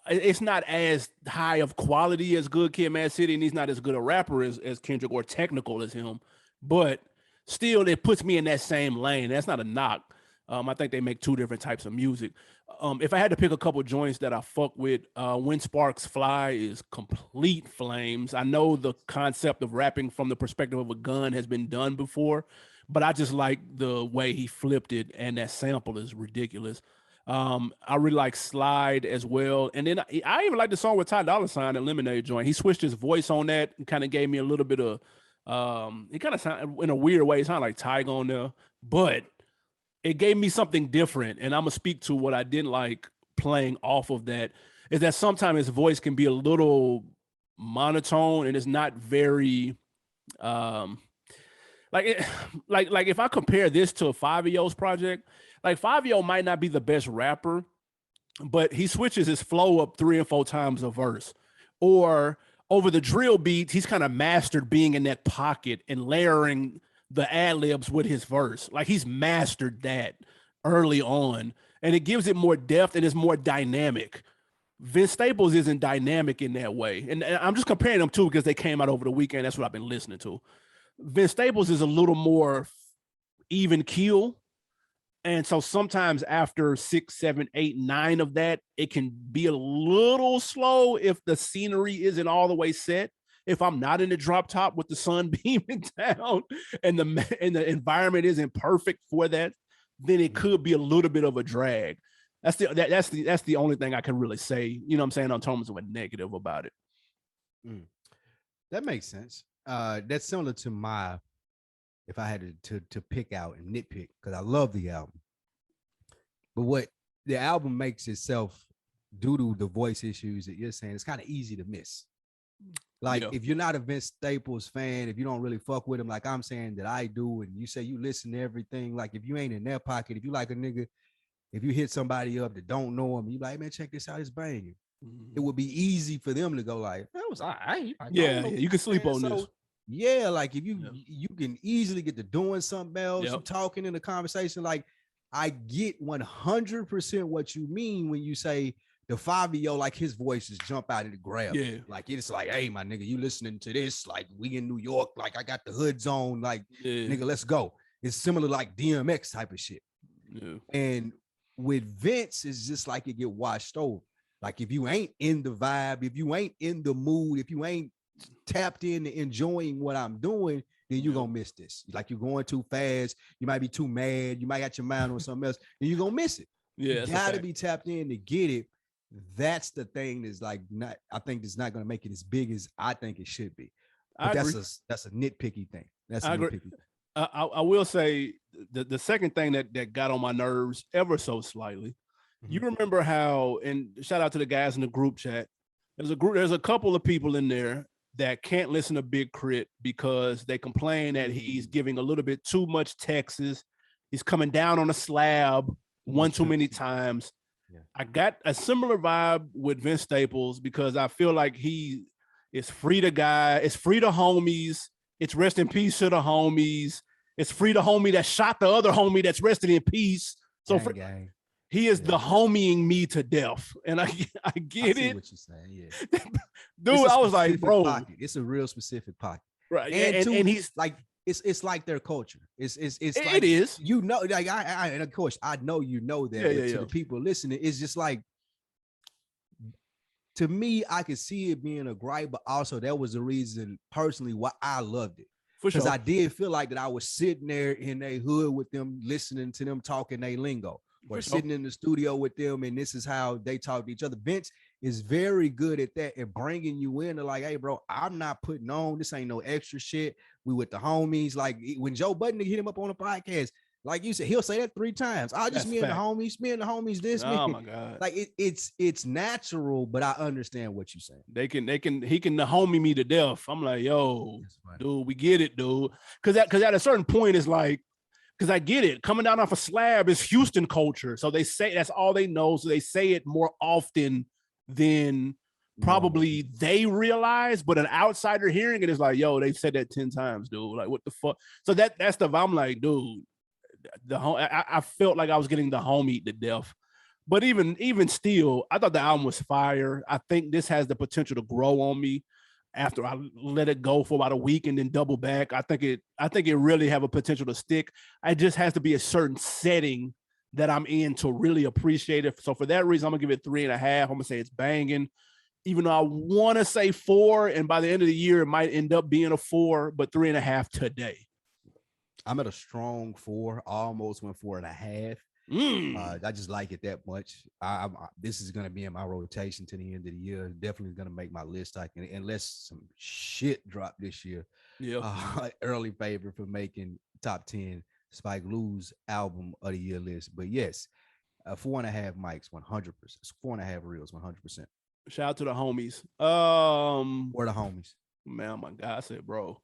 Speaker 1: It's not as high of quality as Good Kid, Mad City, and he's not as good a rapper as Kendrick or technical as him. But still, it puts me in that same lane. That's not a knock. I think they make 2 different types of music. If I had to pick a couple joints that I fuck with, When Sparks Fly is complete flames. I know the concept of rapping from the perspective of a gun has been done before, but I just like the way he flipped it, and that sample is ridiculous. I really like Slide as well. And then I even like the song with Ty Dolla $ign and Lemonade Joint. He switched his voice on that and kind of gave me a little bit of, it kind of sounded in a weird way. It sounded like Tyga on there, but it gave me something different. And I'm going to speak to what I didn't like playing off of that, is that sometimes his voice can be a little monotone and it's not very, like if I compare this to Fivio's project, like Fivio might not be the best rapper, but he switches his flow up 3 and 4 times a verse. Or over the drill beats, he's kind of mastered being in that pocket and layering the ad libs with his verse. Like he's mastered that early on, and it gives it more depth and is more dynamic. Vince Staples isn't dynamic in that way, and I'm just comparing them too because they came out over the weekend. That's what I've been listening to. Vince Staples is a little more even keel. And so sometimes after 6, 7, 8, 9 of that, it can be a little slow if the scenery isn't all the way set. If I'm not in the drop top with the sun beaming down and the environment isn't perfect for that, then it could be a little bit of a drag. That's the only thing I can really say, you know what I'm saying, on terms of a negative about it.
Speaker 2: That makes sense. That's similar to my, if I had to pick out and nitpick, because I love the album. But what the album makes itself, due to the voice issues that you're saying, it's kind of easy to miss. Like, if you're not a Vince Staples fan, if you don't really fuck with him, like I'm saying that I do, and you say you listen to everything, like if you ain't in their pocket, if you like a nigga, if you hit somebody up that don't know him, you like, man, check this out, it's banging. It would be easy for them to go like, that was all right.
Speaker 1: Yeah, you can sleep on this.
Speaker 2: Yeah, like if you can easily get to doing something else, you talking in a conversation. Like, I get 100% what you mean when you say the Fabio, like his voice just jump out of the grab.
Speaker 1: Yeah.
Speaker 2: Like it's like, hey, my nigga, you listening to this? Like we in New York, like I got the hoods on, like nigga, let's go. It's similar like DMX type of shit.
Speaker 1: Yeah.
Speaker 2: And with Vince, it's just like it get washed over. Like if you ain't in the vibe, if you ain't in the mood, if you ain't tapped into enjoying what I'm doing, then you're gonna miss this. Like you're going too fast, you might be too mad, you might got your mind on something else, and you're gonna miss it.
Speaker 1: Yeah,
Speaker 2: you gotta be tapped in to get it. That's the thing that's like not, I think it's not gonna make it as big as I think it should be. But that's a nitpicky thing. That's a nitpicky thing.
Speaker 1: I will say the second thing that got on my nerves ever so slightly. You remember how, and shout out to the guys in the group chat, there's a couple of people in there that can't listen to Big Crit because they complain that he's giving a little bit too much Texas. He's coming down on a slab one too many times. Yeah. I got a similar vibe with Vince Staples because I feel like he is free to guy. It's free to homies. It's rest in peace to the homies. It's free to homie that shot the other homie that's resting in peace. So he is the homieing me to death. And I get it.
Speaker 2: What you're saying, yeah.
Speaker 1: Dude, I was like, bro.
Speaker 2: Pocket. It's a real specific pocket.
Speaker 1: Right.
Speaker 2: And he's like, it's like their culture. It's like,
Speaker 1: it is.
Speaker 2: You know, like I and of course I know you know that, to the people listening, it's just like, to me, I could see it being a gripe, but also that was the reason personally why I loved it. Because I did feel like that I was sitting there in a hood with them, listening to them talking their lingo, or sitting in the studio with them, and this is how they talk to each other. Vince is very good at that and bringing you in to like, hey, bro, I'm not putting on, this ain't no extra shit. We with the homies. Like when Joe Budden hit him up on a podcast, like you said, he'll say that 3 times. I just me and the homies, this.
Speaker 1: Oh my God.
Speaker 2: Like it's natural, but I understand what you're saying.
Speaker 1: He can homie me to death. I'm like, yo, dude, we get it, dude. Cause at a certain point, it's like, because I get it. Coming down off a slab is Houston culture. So they say that's all they know. So they say it more often than probably they realize. But an outsider hearing it is like, yo, they've said that 10 times, dude. Like, what the fuck? So that's the, I'm like, dude, I felt like I was getting the homie to death. But even still, I thought the album was fire. I think this has the potential to grow on me after I let it go for about a week and then double back. I think it really have a potential to stick. It just has to be a certain setting that I'm in to really appreciate it. So for that reason, I'm gonna give it 3.5. I'm gonna say it's banging, even though I want to say 4, and by the end of the year, it might end up being a 4, but 3.5 today.
Speaker 2: I'm at a strong 4, almost went 4.5. I just like it that much. This is going to be in my rotation to the end of the year. Definitely going to make my list. Unless some shit drop this year. Yeah. Early favorite for making top 10 Spike Lee's album of the year list. But yes, 4.5 mics, 100%. 4.5 reels, 100%.
Speaker 1: Shout out to the homies.
Speaker 2: Where the homies?
Speaker 1: Man, oh my God, I said, bro.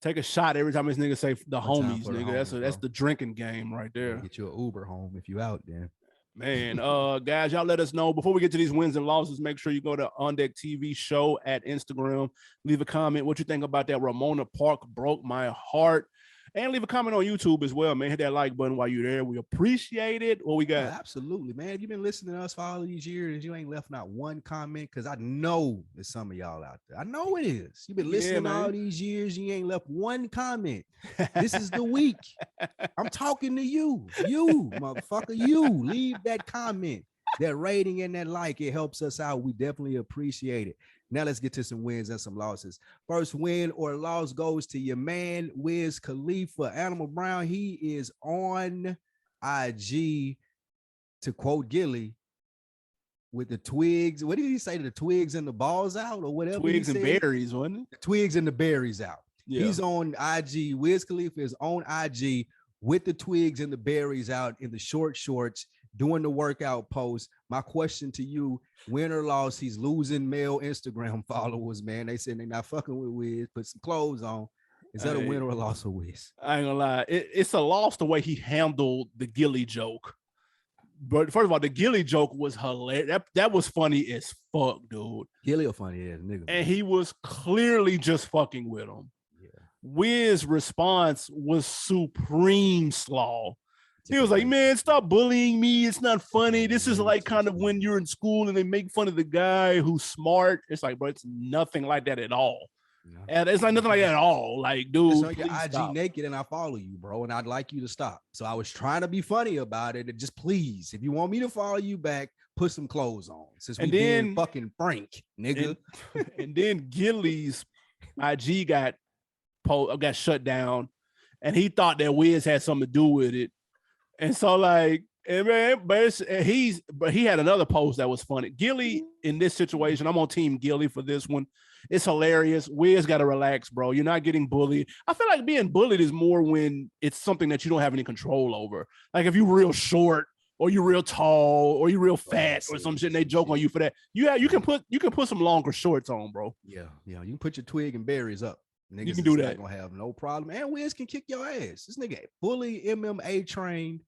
Speaker 1: Take a shot every time this nigga say the homies, nigga. That's the drinking game right there.
Speaker 2: Get you an Uber home if you out there.
Speaker 1: Man, guys, y'all let us know before we get to these wins and losses. Make sure you go to On Deck TV show at Instagram. Leave a comment what you think about that. Ramona Park broke my heart. And leave a comment on YouTube as well, man. Hit that like button while you're there. We appreciate it. What we got?
Speaker 2: Oh, absolutely, man. If you've been listening to us for all these years, you ain't left not one comment, because I know there's some of y'all out there. I know it is. You've been listening all these years, you ain't left one comment. This is the week. I'm talking to you, motherfucker. You leave that comment, that rating, and that like. It helps us out. We definitely appreciate it. Now let's get to some wins and some losses. First win or loss goes to your man, Wiz Khalifa. Animal Brown, he is on IG, to quote Gillie, with the twigs. What did he say? The twigs and the balls out, or whatever.
Speaker 1: Twigs and berries, wasn't it?
Speaker 2: The twigs and the berries out.
Speaker 1: Yeah.
Speaker 2: He's on IG. Wiz Khalifa is on IG with the twigs and the berries out in the short shorts, doing the workout post. My question to you, win or loss, he's losing male Instagram followers, man. They said they're not fucking with Wiz. Put some clothes on. Is that a win or a loss of Wiz?
Speaker 1: I ain't gonna lie. It's a loss the way he handled the Gillie joke. But first of all, the Gillie joke was hilarious. That was funny as fuck, dude.
Speaker 2: Gillie a funny ass nigga.
Speaker 1: And he was clearly just fucking with him. Yeah. Wiz's response was supreme slaw. He was like, man, stop bullying me. It's not funny. This is like kind of when you're in school and they make fun of the guy who's smart. It's like, bro, it's nothing like that at all. No. And it's like nothing like that at all. Like, dude,
Speaker 2: so your IG stop. Naked and I follow you, bro, and I'd like you to stop. So I was trying to be funny about it. And just please, if you want me to follow you back, put some clothes on. Since we being fucking frank, nigga.
Speaker 1: And then Gillie's IG got shut down, and he thought that Wiz had something to do with it. And so, like, and man, but he had another post that was funny. Gillie, in this situation, I'm on Team Gillie for this one. It's hilarious. Wiz got to relax, bro. You're not getting bullied. I feel like being bullied is more when it's something that you don't have any control over. Like if you're real short, or you're real tall, or you're real fat, or some shit, and they joke on you for that. You can put some longer shorts on, bro.
Speaker 2: Yeah. You can put your twig and berries up. Niggas
Speaker 1: you can do that.
Speaker 2: Not gonna have no problem. And Wiz can kick your ass. This nigga fully MMA trained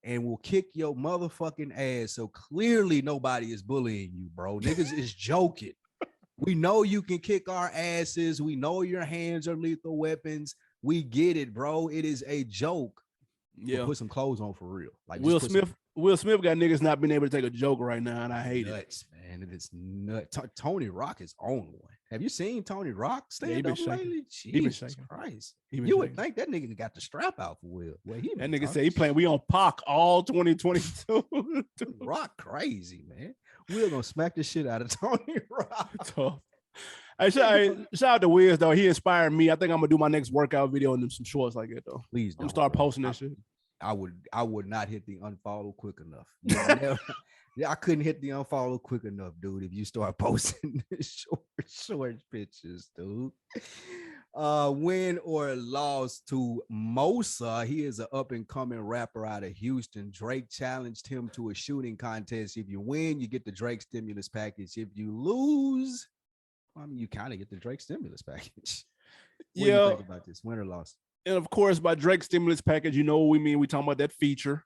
Speaker 2: and will kick your motherfucking ass. So clearly nobody is bullying you, bro. Niggas is joking. We know you can kick our asses. We know your hands are lethal weapons. We get it, bro. It is a joke. Yeah. But put some clothes on for real. Like
Speaker 1: Will Smith got niggas not being able to take a joke right now, and I hate it.
Speaker 2: Man, it is nuts. Tony Rock is on one. Have you seen Tony Rock stand up lately? Jesus Christ. You would think that nigga got the strap out for Will. Well,
Speaker 1: that nigga said he playing we on Pac all 2022.
Speaker 2: Rock crazy, man. Will gonna smack the shit out of Tony Rock.
Speaker 1: Tough. Hey, shout out to Wiz though. He inspired me. I think I'm gonna do my next workout video in some shorts like that though.
Speaker 2: Please don't.
Speaker 1: I'm start posting that shit.
Speaker 2: I would not hit the unfollow quick enough. I couldn't hit the unfollow quick enough, dude. If you start posting short pictures, dude. Win or loss to Mosa. He is an up-and-coming rapper out of Houston. Drake challenged him to a shooting contest. If you win, you get the Drake stimulus package. If you lose, I mean, you kind of get the Drake stimulus package. What do you think about this? Win or loss?
Speaker 1: And of course, by Drake stimulus package, you know what we mean. We talking about that feature.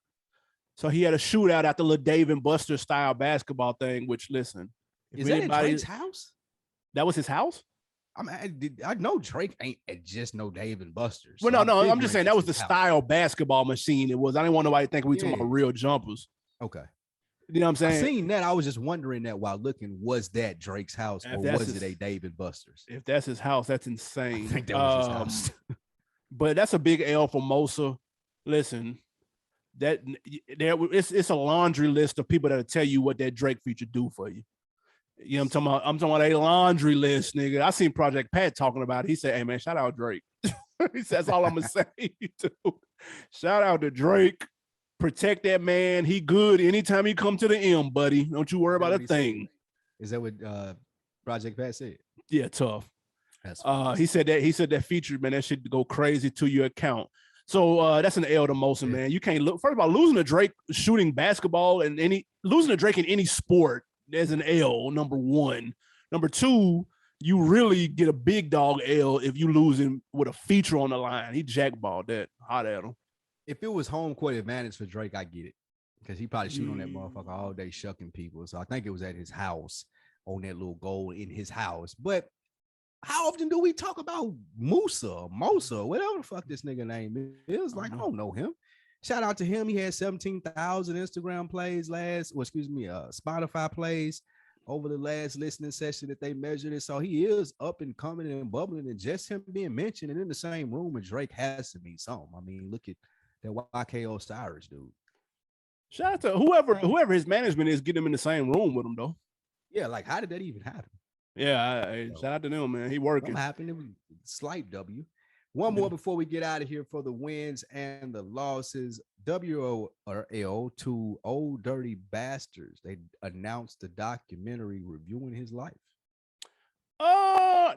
Speaker 1: So he had a shootout at the Lil Dave and Buster style basketball thing, which, listen.
Speaker 2: Is that at Drake's house?
Speaker 1: That was his house?
Speaker 2: I know Drake ain't at just no Dave and Buster's.
Speaker 1: Well, no, I'm just saying that was the style basketball machine it was. I didn't want nobody to think we talking about real jumpers.
Speaker 2: Okay.
Speaker 1: You know what I'm saying?
Speaker 2: I seen that. I was just wondering that while looking, was that Drake's house or was it a Dave and Buster's?
Speaker 1: If that's his house, that's insane.
Speaker 2: I think that was his house.
Speaker 1: But that's a big L for Mosa. Listen, it's a laundry list of people that'll tell you what that Drake feature do for you. You know what I'm talking about a laundry list, nigga. I seen Project Pat talking about it. He said, hey man, shout out Drake. He said, that's all I'm gonna say. Shout out to Drake. Protect that man. He good anytime he come to the M, buddy. Don't you worry about a thing.
Speaker 2: Is that what Project Pat said?
Speaker 1: Yeah, tough. He said that feature, man, that should go crazy to your account. So that's an L to Mosa, man. You can't look. First of all, losing to Drake shooting basketball and losing to Drake in any sport, there's an L. Number one. Number two, you really get a big dog L if you losing with a feature on the line. He jackballed that. Hot at him.
Speaker 2: If it was home court advantage for Drake, I get it. because he probably shoot on that motherfucker all day shucking people. So I think it was at his house on that little goal in his house. But how often do we talk about Mosa, whatever the fuck this nigga name is? Like, I don't know him. Shout out to him. He had 17,000 Instagram plays Spotify plays over the last listening session that they measured it. So he is up and coming and bubbling, and just him being mentioned and in the same room with Drake has to mean something. I mean, look at that YK Osiris dude.
Speaker 1: Shout out to whoever his management is, getting him in the same room with him though.
Speaker 2: Yeah, like how did that even happen?
Speaker 1: Yeah, shout out to them, man. He working.
Speaker 2: What happened? It was a slight W. One more before we get out of here for the wins and the losses. WORL to Old Dirty Bastards. They announced the documentary reviewing his life.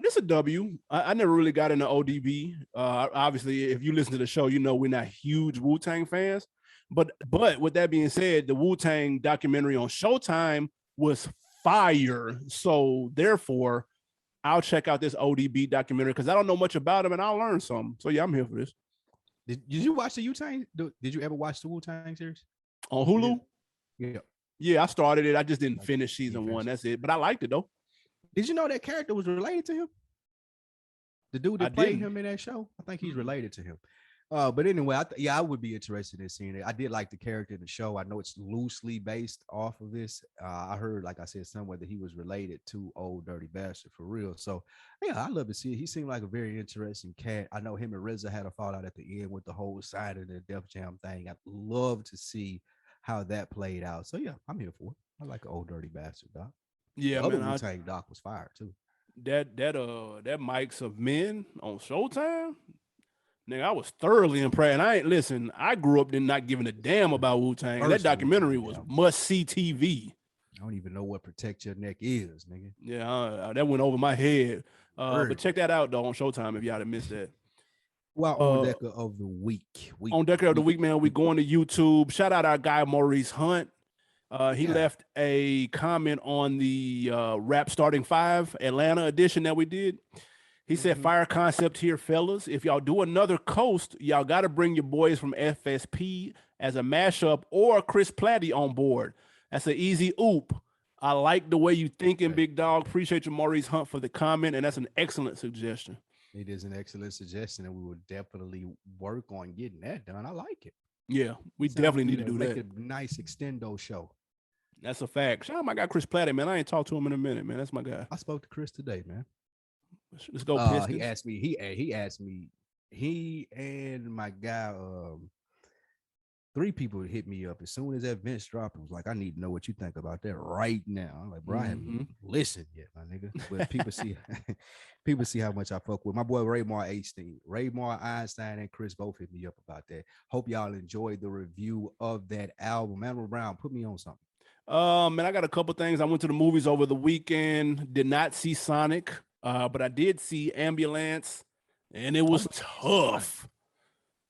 Speaker 1: This is a W. I never really got into ODB. Obviously, if you listen to the show, you know we're not huge Wu-Tang fans. But with that being said, the Wu-Tang documentary on Showtime was fire. So therefore, I'll check out this ODB documentary because I don't know much about him and I'll learn something. So yeah, I'm here for this.
Speaker 2: Did you watch the Wu-Tang? Did you ever watch the Wu-Tang series
Speaker 1: on Hulu? Yeah, I started it. I just didn't finish season 1. That's it. But I liked it though.
Speaker 2: Did you know that character was related to him? The dude that played him in that show? I think he's related to him. But anyway, I would be interested in seeing it. I did like the character in the show. I know it's loosely based off of this. I heard, like I said, somewhere that he was related to Old Dirty Bastard for real. So yeah, I love to see it. He seemed like a very interesting cat. I know him and RZA had a fallout at the end with the whole side of the Def Jam thing. I'd love to see how that played out. So yeah, I'm here for it. I like an Old Dirty Bastard, doc.
Speaker 1: Yeah,
Speaker 2: the other Wu-Tang doc was fire too.
Speaker 1: That Mics of Men on Showtime. Nigga, I was thoroughly impressed. And I grew up not giving a damn about Wu-Tang. That documentary was must-see TV.
Speaker 2: I don't even know what Protect Your Neck is, nigga.
Speaker 1: Yeah, that went over my head. But check that out, though, on Showtime if y'all done missed that.
Speaker 2: Well, on Deck of the Week.
Speaker 1: On Deck of the Week, man, we going to YouTube. Shout out our guy, Maurice Hunt. He left a comment on the Rap Starting 5 Atlanta edition that we did. He said, fire concept here, fellas. If y'all do another coast, y'all got to bring your boys from FSP as a mashup or Chris Platty on board. That's an easy oop. I like the way you thinking, big dog. Appreciate you, Maurice Hunt, for the comment, and that's an excellent suggestion.
Speaker 2: It is an excellent suggestion, and we will definitely work on getting that done. I like it.
Speaker 1: Yeah, we definitely need to do that.
Speaker 2: Make a nice extendo show.
Speaker 1: That's a fact. Shout out my guy, Chris Platty, man. I ain't talked to him in a minute, man. That's my guy.
Speaker 2: I spoke to Chris today, man.
Speaker 1: Let's go.
Speaker 2: He asked me. He and my guy, 3 people hit me up as soon as that Vince dropped. I was like, I need to know what you think about that right now. I'm like, bro, I haven't listened yet, my nigga. But people see how much I fuck with my boy Raymar Einstein, and Chris both hit me up about that. Hope y'all enjoyed the review of that album. Admiral Brown, put me on something.
Speaker 1: Man, I got a couple things. I went to the movies over the weekend. Did not see Sonic. But I did see Ambulance, and it was tough.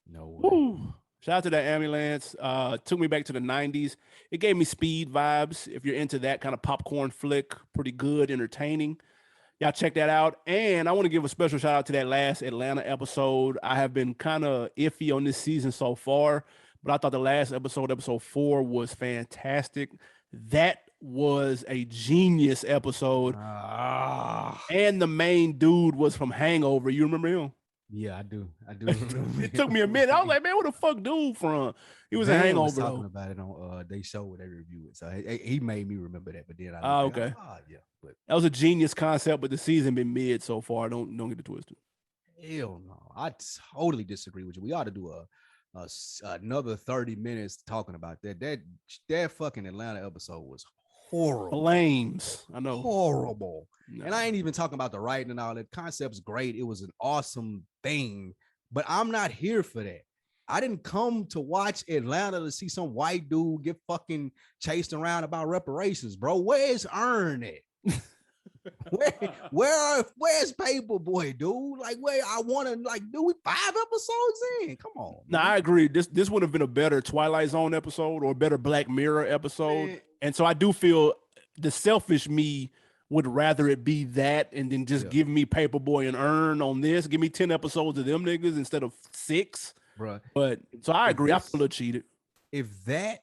Speaker 2: No way.
Speaker 1: Woo. Shout out to that Ambulance. Took me back to the 90s. It gave me Speed vibes. If you're into that kind of popcorn flick, pretty good, entertaining. Y'all check that out. And I want to give a special shout out to that last Atlanta episode. I have been kind of iffy on this season so far, but I thought the last episode 4, was fantastic. That was a genius episode. And the main dude was from Hangover. You remember him?
Speaker 2: Yeah, I do.
Speaker 1: It took me a minute. I was like, man, where the fuck dude from? He was a Hangover. Was
Speaker 2: talking about it on they show where they review it. So he made me remember that. But then
Speaker 1: okay.
Speaker 2: Yeah, but
Speaker 1: that was a genius concept, but the season been mid so far. Don't get it twisted.
Speaker 2: Hell no. I totally disagree with you. We ought to do another 30 minutes talking about that. That fucking Atlanta episode was horrible.
Speaker 1: Flames. I know.
Speaker 2: Horrible. No. And I ain't even talking about the writing and all that. Concept's great. It was an awesome thing, but I'm not here for that. I didn't come to watch Atlanta to see some white dude get fucking chased around about reparations, bro. Where's Earn at? Where's Paperboy, dude? Like, where I want to do we 5 episodes in? Come on.
Speaker 1: No, I agree. This would have been a better Twilight Zone episode or a better Black Mirror episode. Man. And so I do feel the selfish me would rather it be that and then just give me Paperboy and Earn on this. Give me 10 episodes of them niggas instead of 6.
Speaker 2: Bruh.
Speaker 1: But so I agree. I feel a little cheated.
Speaker 2: If that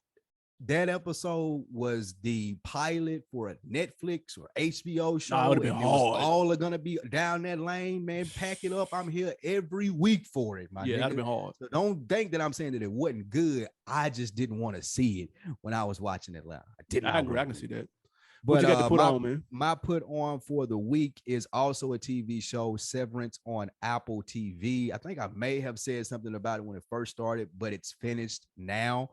Speaker 2: that episode was the pilot for a Netflix or HBO show,
Speaker 1: Nah, it would have been
Speaker 2: and it was
Speaker 1: hard.
Speaker 2: all gonna be down that lane, man. Pack it up. I'm here every week for it, my
Speaker 1: Yeah, that'd
Speaker 2: nigga.
Speaker 1: have been hard.
Speaker 2: So don't think that I'm saying that it wasn't good. I just didn't want to see it when I was watching Atlanta. I did not.
Speaker 1: I agree. I can see that.
Speaker 2: But
Speaker 1: What you got to put on, man?
Speaker 2: my put on for the week is also a TV show, Severance, on Apple TV. I think I may have said something about it when it first started, but it's finished now.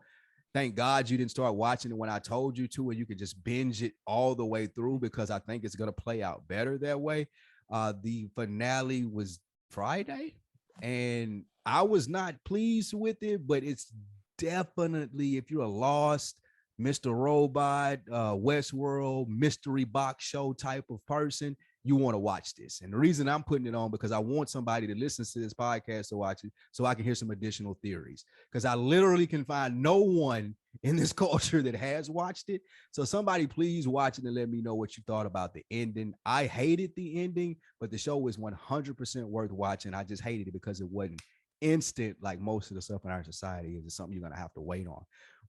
Speaker 2: Thank God you didn't start watching it when I told you to, and you could just binge it all the way through, because I think it's going to play out better that way. The finale was Friday, and I was not pleased with it, but it's definitely, if you're a Lost, Mr. Robot, Westworld, mystery box show type of person, you want to watch this. And the reason I'm putting it on, because I want somebody to listen to this podcast to watch it so I can hear some additional theories, because I literally can find no one in this culture that has watched it. So somebody please watch it and let me know what you thought about the ending. I hated the ending, but the show is 100% worth watching. I just hated it because it wasn't instant like most of the stuff in our society is. It's something you're going to have to wait on.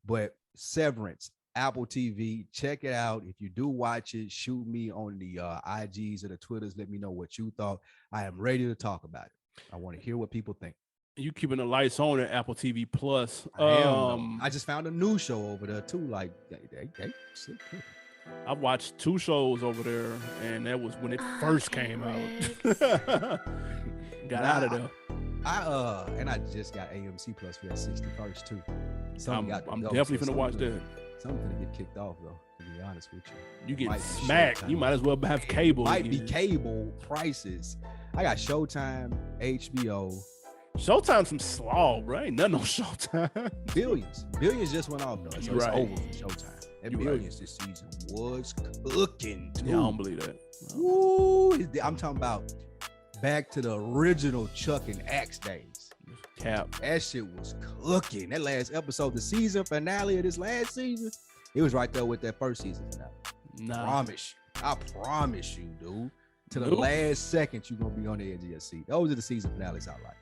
Speaker 2: But Severance, Apple TV, check it out. If you do watch it, shoot me on the IGs or the Twitters. Let me know what you thought. I am ready to talk about it. I want to hear what people think.
Speaker 1: You keeping the lights on at Apple TV Plus?
Speaker 2: I just found a new show over there too. Like they
Speaker 1: I've watched 2 shows over there, and that was when it first came out. Got out of there.
Speaker 2: And I just got AMC Plus for that 61st too.
Speaker 1: I'm definitely finna watch that.
Speaker 2: Something gonna get kicked off though, to be honest with you.
Speaker 1: You get smacked. You might as well have cable.
Speaker 2: Might be cable prices. I got Showtime, HBO.
Speaker 1: Showtime some slaw, bro. Ain't nothing on Showtime.
Speaker 2: Billions just went off though, so it's over for Showtime. And Billions this season was cooking too.
Speaker 1: Yeah, I don't believe that.
Speaker 2: Woo, I'm talking about back to the original Chuck and Axe days.
Speaker 1: Cap.
Speaker 2: That shit was cooking. That last episode, the season finale of this last season, it was right there with that first season finale.
Speaker 1: Nah.
Speaker 2: I promise you, dude. To the last second, you're gonna be on the edge of your seat. Those are the season finales I like.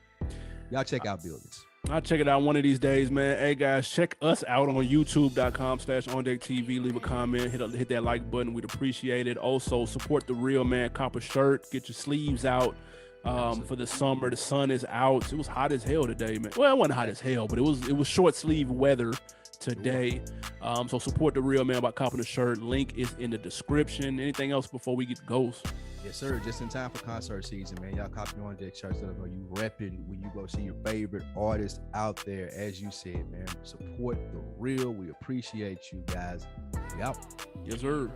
Speaker 2: Y'all check out Billions.
Speaker 1: I'll check it out one of these days, man. Hey guys, check us out on youtube.com/OnDeckTV. Leave a comment, hit that like button. We'd appreciate it. Also, support the Real Man Copper shirt. Get your sleeves out for the summer. The sun is out. It was hot as hell today, man. Well, it wasn't hot as hell, but it was short sleeve weather today. So support the Real Man by copping the shirt. Link is in the description. Anything else before we get to ghosts?
Speaker 2: Yes, sir. Just in time for concert season, man. Y'all copy On Deck shirts. Let them know you repping when you go see your favorite artist out there. As you said, man, support the real. We appreciate you guys. We out.
Speaker 1: Yes, sir.